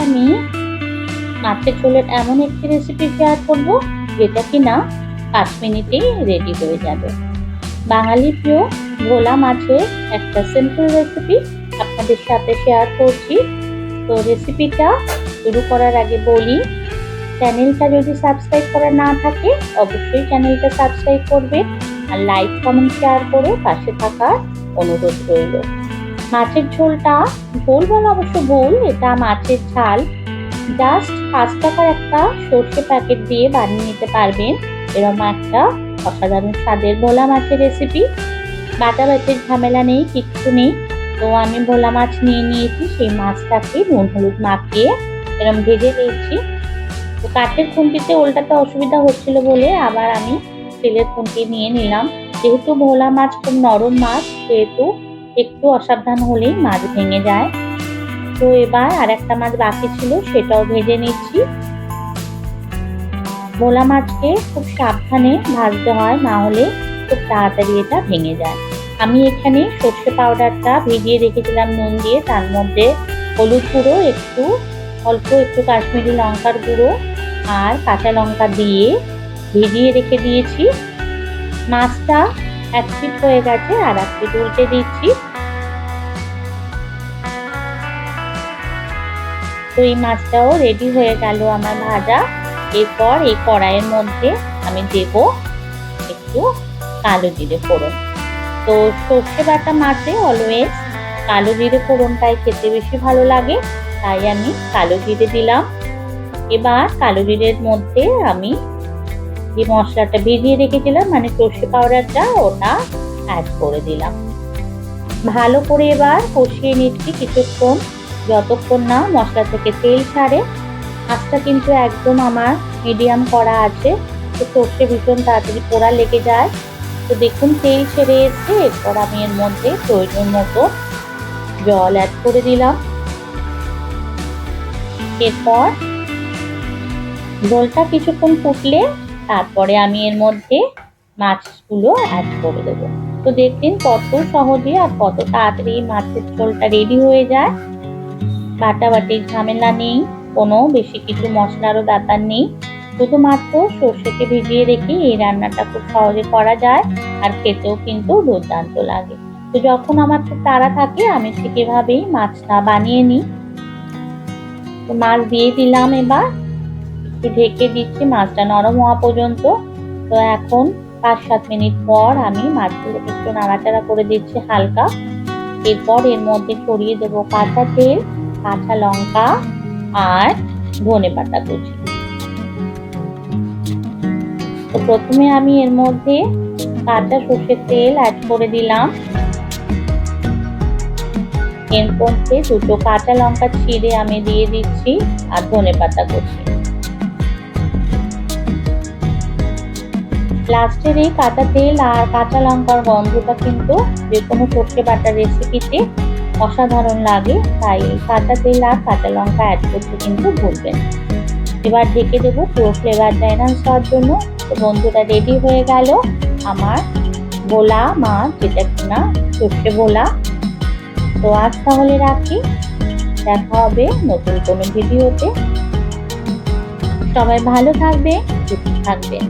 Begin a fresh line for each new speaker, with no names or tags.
আমি মাছের ঝোলের এমন একটি রেসিপি শেয়ার করব যেটা কিনা 5 মিনিটেই রেডি হয়ে যাবে। বাঙালি প্রিয় ভোলা মাছের একটা সিম্পল রেসিপি আপনাদের সাথে শেয়ার করছি। তো রেসিপিটা শুরু করার আগে বলি, চ্যানেলটা যদি সাবস্ক্রাইব করা না থাকে অবশ্যই চ্যানেলটা সাবস্ক্রাইব করবে আর লাইক কমেন্ট শেয়ার করে পাশে থাকার অনুরোধ রইল। মাছের ঝোলটা, ঝোল বলা অবশ্য ভুল, এটা মাছের ঝাল। জাস্ট 5 টাকার একটা সর্ষে প্যাকেট দিয়ে বানিয়ে নিতে পারবেন এরকম একটা অসাধারণ স্বাদের ভোলা মাছের রেসিপি। বাটাবাটির ঝামেলা নেই, কিচ্ছু নেই। তো আমি ভোলা মাছ নিয়ে নিয়েছি, সেই মাছটাকে নুন হলুদ মাখিয়ে এরকম ভেজে নিয়েছি। তো কাঠের খুন্তিতে উল্টাতে অসুবিধা হচ্ছিল বলে আবার আমি স্টিলের খুন্তি নিয়ে নিলাম। যেহেতু ভোলা মাছ খুব নরম মাছ, সেহেতু একটু অসাবধান হলেই মাছ ভেঙে যায়। তো এবার আর একটা মাছ বাকি ছিল, সেটাও ভেজে নিচ্ছি। ভোলা মাছকে খুব সাবধানে ভাজতে হয়, না হলে খুব তাড়াতাড়ি এটা ভেঙে যায়। আমি এখানে সর্ষে পাউডারটা ভিজিয়ে রেখেছিলাম নুন দিয়ে, তার মধ্যে হলুদ গুঁড়ো একটু, অল্প একটু কাশ্মীরি লঙ্কার গুঁড়ো আর কাঁচা লঙ্কা দিয়ে ভিজিয়ে রেখে দিয়েছি। মাছটা 1 পিঠ হয়ে গেছে, আর 1 পিঠ উল্টে দিচ্ছি। তো এই মাছটাও রেডি হয়ে গেল আমার ভাজা। এরপর এই কড়াইয়ের মধ্যে আমি দেব একটু কালো জিরে ফোড়ন। তো সর্ষে বাটা মাছে অলওয়েজ কালো জিরে ফোড়নটাই খেতে বেশি ভালো লাগে, তাই আমি কালো জিরে দিলাম। এবার কালো জিরের মধ্যে আমি যে মশলাটা ভিজিয়ে রেখেছিলাম, মানে সর্ষে পাউডারটা, ওটা অ্যাড করে দিলাম। ভালো করে এবার কষিয়ে নিচ্ছি কিছুক্ষণ, যতক্ষণ না মশলা থেকে তেল ছাড়ে। আঁচটা কিন্তু একদম আমার মিডিয়াম করা আছে, তো সর্ষে ভীষণ তাড়াতাড়ি পোড়া লেগে যায়। তো দেখুন তেল ছেড়ে এসছে। এরপর আমি এর মধ্যে প্রয়োজন মতো জল অ্যাড করে দিলাম। এরপর ঝোলটা কিছুক্ষণ ফুটলে তারপরে আমি এর মধ্যে মাছগুলো অ্যাড করে দেবো। তো দেখলেন কত সহজে আর কত তাড়াতাড়ি মাছের ঝোলটা রেডি হয়ে যায়। বাটাবাটির ঝামেলা নেই, কোনো বেশি কিছু মশলারও দরকার নেই। শুধুমাত্র সর্ষেকে ভিজিয়ে রেখে এই রান্নাটা খুব সহজে করা যায়, আর খেতেও কিন্তু দুর্দান্ত লাগে। তো যখন আমার খুব তাড়া থাকে আমি ঠিক এভাবেই মাছটা বানিয়ে নিই। তো মাছ দিয়ে দিলাম, এবার একটু ঢেকে দিচ্ছি মাছটা নরম হওয়া পর্যন্ত। তো এখন 5-7 মিনিট পর আমি মাছগুলোকে একটু নাড়াচাড়া করে দিচ্ছি হালকা। এরপর এর মধ্যে ছড়িয়ে দেবো কাঁচা তেল, কাঁচা লঙ্কা আর ধনেপাতা কুচি। তো প্রথমে আমি এর মধ্যে কাঁচা সর্ষের তেল অ্যাড করে দিলাম। এর মধ্যে 2টো কাঁচা লঙ্কা ছিঁড়ে আমি দিয়ে দিচ্ছি আর ধনেপাতা কুচি। লাস্টের এই কাঁচা তেল আর কাঁচা লঙ্কার গন্ধটা কিন্তু যে কোনো সর্ষে বাটার রেসিপিতে অসাধারণ লাগে, তাই কাঁচা তেল আর কাঁচা লঙ্কা অ্যাড করতে কিন্তু ভুলবেন। এবার ঢেকে দেবো পুরো ফ্লেভারটা এনহান্স হওয়ার জন্য। তো বন্ধুরা, রেডি হয়ে গেল আমার ভোলা মাছ, যেটা কিনা সর্ষে ভোলা। তো আজ তাহলে রাখি, দেখা হবে নতুন কোনো ভিডিওতে। সবাই ভালো থাকবে, সুস্থ থাকবেন।